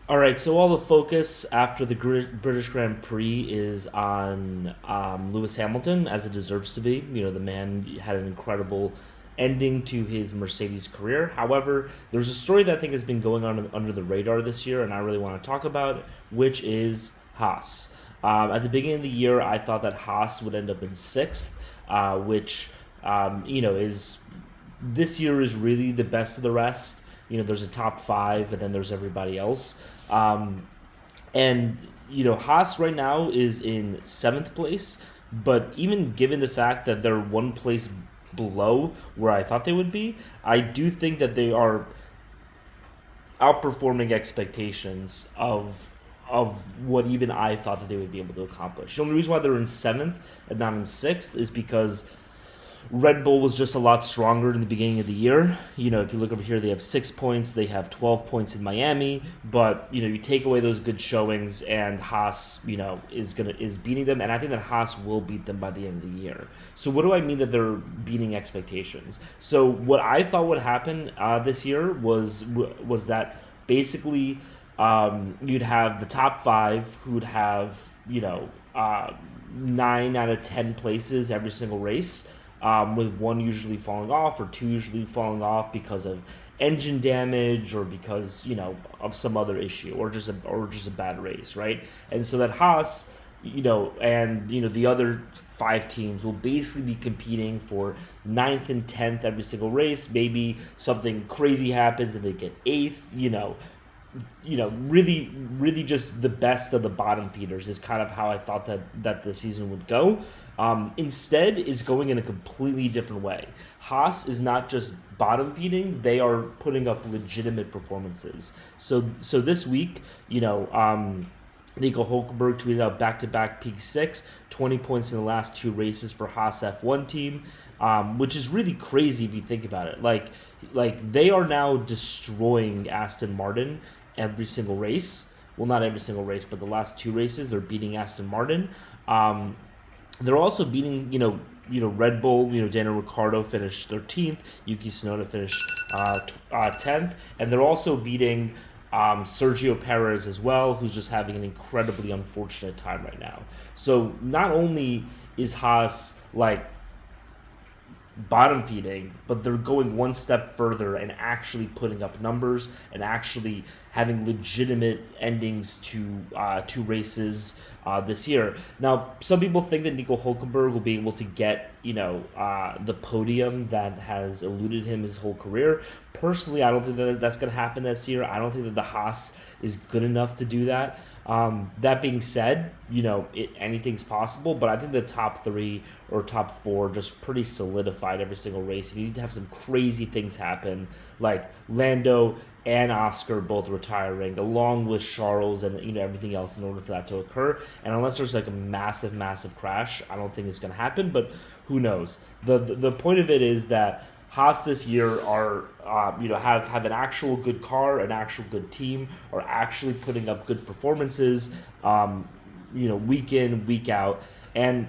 All right, so all the focus after the British Grand Prix is on Lewis Hamilton, as it deserves to be. You know, the man had an incredible ending to his Mercedes career. However, there's a story that I think has been going on under the radar this year, and I really want to talk about, which is Haas. At the beginning of the year, I thought that Haas would end up in sixth, which is this year is really the best of the rest. You know, there's a top five, and then there's everybody else. Um, and Haas right now is in seventh place, but even given the fact that they're one place below where I thought they would be, I do think that they are outperforming expectations of what even I thought that they would be able to accomplish. The only reason why they're in seventh and not in sixth is because Red Bull was just a lot stronger in the beginning of the year. You know, if you look over here, they have 6 points. They have 12 points in Miami. But you take away those good showings, and Haas, is beating them. And I think that Haas will beat them by the end of the year. So what do I mean that they're beating expectations? So what I thought would happen this year was that basically you'd have the top five who would have 9 out of 10 places every single race, with one usually falling off or two usually falling off because of engine damage or because of some other issue or just a bad race, right? And so that Haas, and the other five teams will basically be competing for ninth and 10th every single race. Maybe something crazy happens and they get eighth. Really, really just the best of the bottom feeders is kind of how I thought that the season would go. Instead, it's going in a completely different way. Haas is not just bottom feeding; they are putting up legitimate performances. So this week, Nico Hulkenberg tweeted out back-to-back P6, 20 points in the last two races for Haas F1 team, which is really crazy if you think about it. Like they are now destroying Aston Martin every single race. Well, not every single race, but the last two races they're beating Aston Martin. They're also beating Red Bull. Daniel Ricciardo finished 13th. Yuki Tsunoda finished 10th, and they're also beating Sergio Perez as well, who's just having an incredibly unfortunate time right now. So not only is Haas like bottom feeding, but they're going one step further and actually putting up numbers and actually having legitimate endings to two races this year. Now, some people think that Nico Hulkenberg will be able to get the podium that has eluded him his whole career. Personally, I don't think that that's going to happen this year. I don't think that the Haas is good enough to do that. That being said, anything's possible, but I think the top three or top four just pretty solidified every single race. You need to have some crazy things happen, like Lando and Oscar both retiring, along with Charles and everything else in order for that to occur. And unless there's like a massive, massive crash, I don't think it's going to happen. But who knows? The point of it is that Haas this year are have an actual good car, an actual good team, are actually putting up good performances, week in, week out. And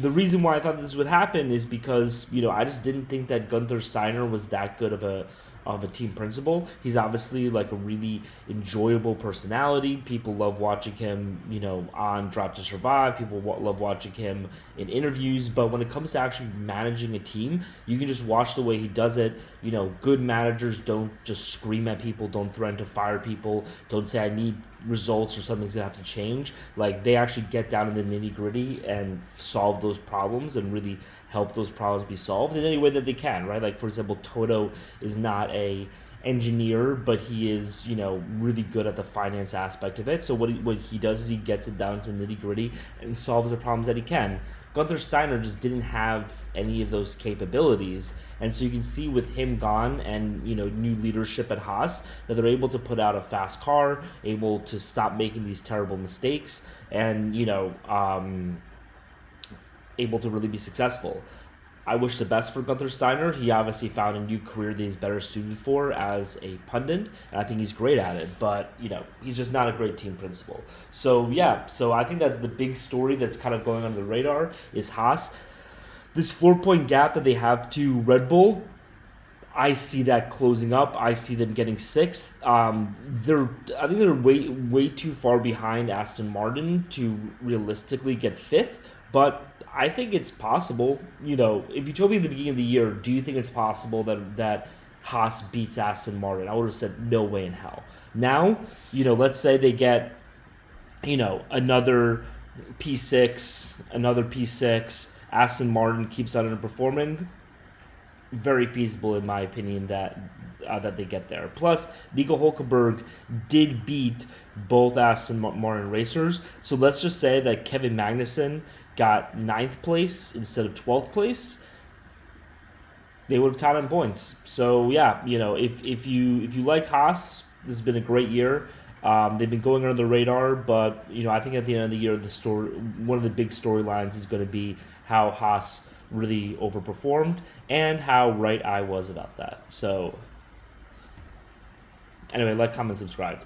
the reason why I thought this would happen is because I just didn't think that Gunther Steiner was that good of a team principal. He's obviously like a really enjoyable personality. People love watching him, on Drive to Survive. People love watching him in interviews. But when it comes to actually managing a team, you can just watch the way he does it. Good managers don't just scream at people, don't threaten to fire people, don't say I need results or something's gonna have to change. Like they actually get down in the nitty gritty and solve those problems and really help those problems be solved in any way that they can, right? Like for example, Toto is not a engineer, but he is really good at the finance aspect of it. So what he does is he gets it down to nitty gritty and solves the problems that he can. Gunther Steiner just didn't have any of those capabilities, and so you can see with him gone and new leadership at Haas that they're able to put out a fast car, able to stop making these terrible mistakes, and able to really be successful. I wish the best for Gunther Steiner. He obviously found a new career that he's better suited for as a pundit, and I think he's great at it. But he's just not a great team principal. So yeah, so I think that the big story that's kind of going under the radar is Haas. This 4-point gap that they have to Red Bull, I see that closing up. I see them getting sixth. I think they're way too far behind Aston Martin to realistically get fifth. But I think it's possible. If you told me at the beginning of the year, do you think it's possible that Haas beats Aston Martin? I would have said no way in hell. Now, let's say they get, another P6. Aston Martin keeps on underperforming. Very feasible in my opinion that they get there. Plus, Nico Hulkenberg did beat both Aston Martin racers. So let's just say that Kevin Magnussen got 9th place instead of 12th place. They would have tied on points. So yeah, if you like Haas, this has been a great year. They've been going under the radar, but I think at the end of the year, one of the big storylines is going to be how Haas really overperformed and how right I was about that. So anyway, like, comment, subscribe.